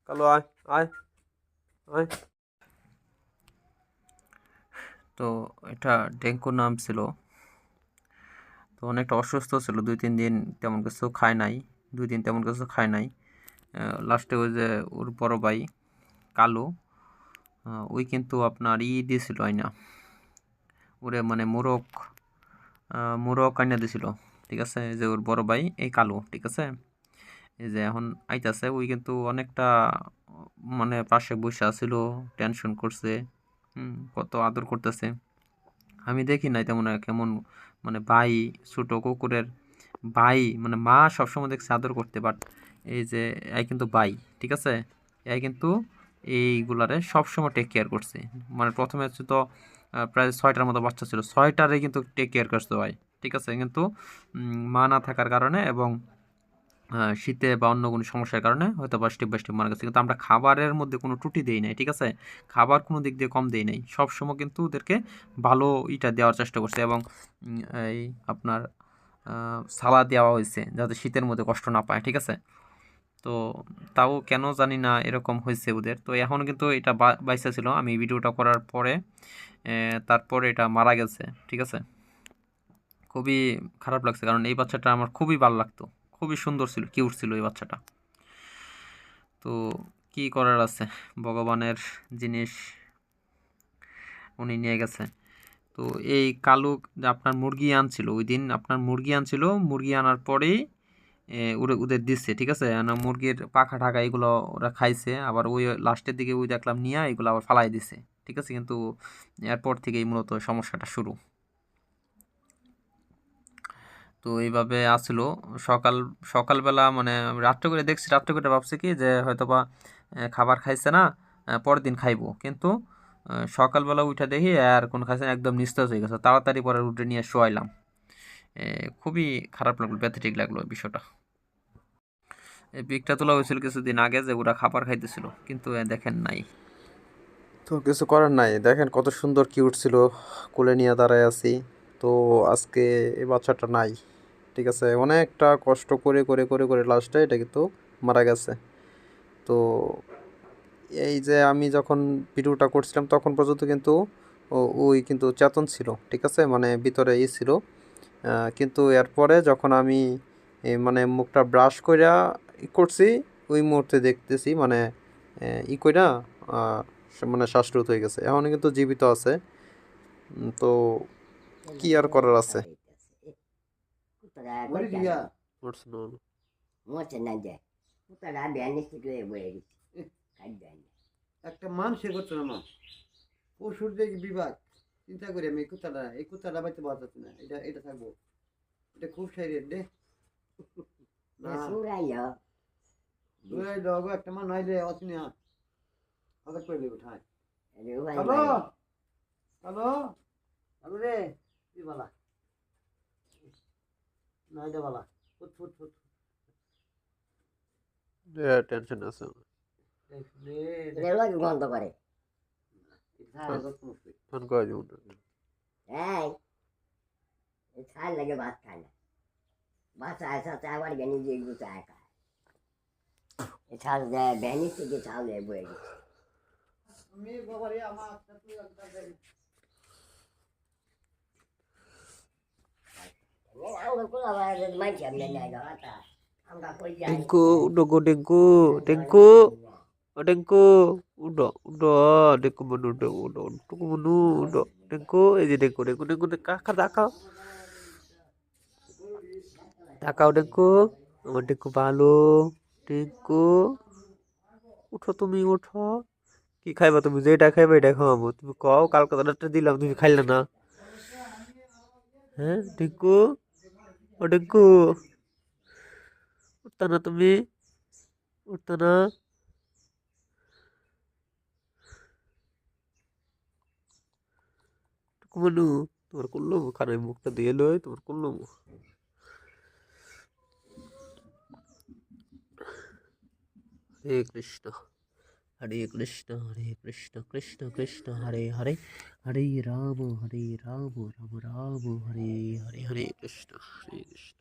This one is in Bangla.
কালো আয় আয় আয়। তো এটা ডেঙ্গু নাম ছিল। তো অনেকটা অসুস্থ ছিল, 2-3 দিন তেমন কিছু খায় নাই, 2 দিন তেমন কিছু খায় নাই। লাস্টে ওই যে ওর বড় ভাই কালু, ওই কিন্তু আপনার দিয়েছিল আইনা, ওরে মানে মোরগ আইনা দিছিল। ঠিক আছে, এই যে ওর বড় ভাই এই কালু, ঠিক আছে। এই যে এখন আইতাছে, ওই কিন্তু অনেকটা মানে পাশে বসে আছিল, টেনশন করছে, কত আদর করতেছে। আমি দেখি নাই তেমন কেমন, মানে ভাই, ছোট কুকুরের ভাই, মানে মা সবসময় দেখছি আদর করতে, বাট এই যে এই কিন্তু ভাই, ঠিক আছে, এই কিন্তু এইগুলারে সবসময় টেক কেয়ার করছে। মানে প্রথমে হচ্ছে তো প্রায় 6টার মতো বাচ্চা ছিল, 6টারে কিন্তু টেক কেয়ার করতে হয়, ঠিক আছে। কিন্তু মা না থাকার কারণে এবং শীতে বা অন্য কোনো সমস্যার কারণে হয়তো বা স্টেপ বাই স্টেপ মারা গেছে। কিন্তু আমরা খাবারের মধ্যে কোনো ত্রুটি দেই নাই, ঠিক আছে, খাবার কোনো দিক দিয়ে কম দেই নাই, সবসময় কিন্তু ওদেরকে ভালো ইটা দেওয়ার চেষ্টা করছে। এবং এই আপনার সালাদ দেওয়া হয়েছে যাতে শীতের মধ্যে কষ্ট না পায়, ঠিক আছে। তো তাও কেন জানি না এরকম হয়েছে ওদের। তো এখন কিন্তু এটা বাইসা ছিল, আমি ভিডিওটা করার পরে তারপরে এটা মারা গেছে, ঠিক আছে। খুবই খারাপ লাগছে, কারণ এই বাচ্চাটা আমার খুবই ভালো লাগতো, খুবই সুন্দর ছিল, কিউট ছিল এই বাচ্চাটা। তো কি করার আছে, ভগবানের জিনিস, উনি নিয়ে গেছে। তো এই কালু যে আপনার মুরগি আনছিল, ওই দিন আপনার মুরগি আনছিল, মুরগি আনার পরেই ওদের দিচ্ছে, ঠিক আছে। মুরগির পাখা ঢাকা এগুলো ওরা খাইছে, আবার ওই লাস্টের দিকে ওই দেখলাম নিয়ে এগুলো আবার ফালাই দিছে, ঠিক আছে। কিন্তু এরপর থেকেই মূলত সমস্যাটা শুরু। তো এইভাবে আসলো সকালবেলা, মানে রাত্রে করে দেখছি, রাত্রে করে ভাবছি কি যে হয়তো বা খাবার খাইছে না, পরের দিন খাইবো। কিন্তু সকালবেলা উঠে দেখি আর কোন খাইছে না, একদম নিস্তেজ হয়ে গেছে। তাড়াতাড়ি পরে উঠে নিয়ে শোয়াইলাম। খুবই খারাপ লাগলো, প্যাথেটিক লাগলো এই বিষয়টা। এই পিকটা তোলা হয়েছিল কিছুদিন আগে, যে ওরা খাবার খাইতেছিল, কিন্তু দেখেন নাই। তো কিছু করার নাই, দেখেন কত সুন্দর কিউট ছিল, কোলে নিয়ে দাঁড়ায় আছি। তো আজকে এই বাচ্চাটা নাই, ঠিক আছে। অনেকটা কষ্ট করে করে করে করে লাস্টে এটা কিন্তু মারা গেছে। তো এই যে আমি যখন ভিডিওটা করছিলাম তখন পর্যন্ত কিন্তু ওই কিন্তু চেতন ছিল, ঠিক আছে, মানে ভিতরে ছিল। কিন্তু এরপরে যখন আমি মানে মুখটা ব্রাশ কইরা করছি, ওই মুহূর্তে দেখতেছি মানে কইরা মানে শ্বাসরোধ হয়ে গেছে, এখন কিন্তু জীবিত আছে। তো কি আর করার আছে। একটা মানুষের করতো না মা, পশুর যে বিভাগ, চিন্তা করি আমি এই কুত্তাটা বাইতে পারতেছি না, এটা থাকবো, এটা খুব সাইরের দে একটা মান নাইলে অচিনি আদর করে দেবো ঠাই। হ্যালো হ্যালো হ্যালো রে, কি বলা না, এটা বলা ফুট ফুট ফুট টেনশন আছে। গন্ধ করে ফোন করে দিব। ছাল লাগে, ভাত খায় না, ভাত আবার ভ্যানি দিয়ে এগুলো চায় খায়, ছাল দেয় ভ্যানি থেকে ছাল দেয় বয়ে গেছে। আমি বাবারে আমার টেঙ্কু udah go টেঙ্কু টেঙ্কু oh টেঙ্কু udah টেঙ্কু menu udah টেঙ্কু menu udah টেঙ্কু এই যে টেঙ্কু টেঙ্কু টেঙ্কু কাকা তাকাও তাকাও টেঙ্কু, আমার টেঙ্কু ভালো। টেঙ্কু উঠো, তুমি উঠো, কি খাইবা তুমি, যেটা খাইবা এটা খাওয়াবো, তুমি কও, কালকে অর্ডারটা দিলাম তুমি খাইলে না। হ্যাঁ টেঙ্কু, ও টেঙ্কু উঠতা না তুমি, উঠতা না। মনু তোমার করলাম, খানে মুখটা দিয়ে লই, তোমার করলাম। হরে কৃষ্ণ, হরে কৃষ্ণ, হরে কৃষ্ণ, কৃষ্ণ কৃষ্ণ, হরে হরে, হরে রাম রাম রাম, হরে হরে, হরে কৃষ্ণ, হরে কৃষ্ণ।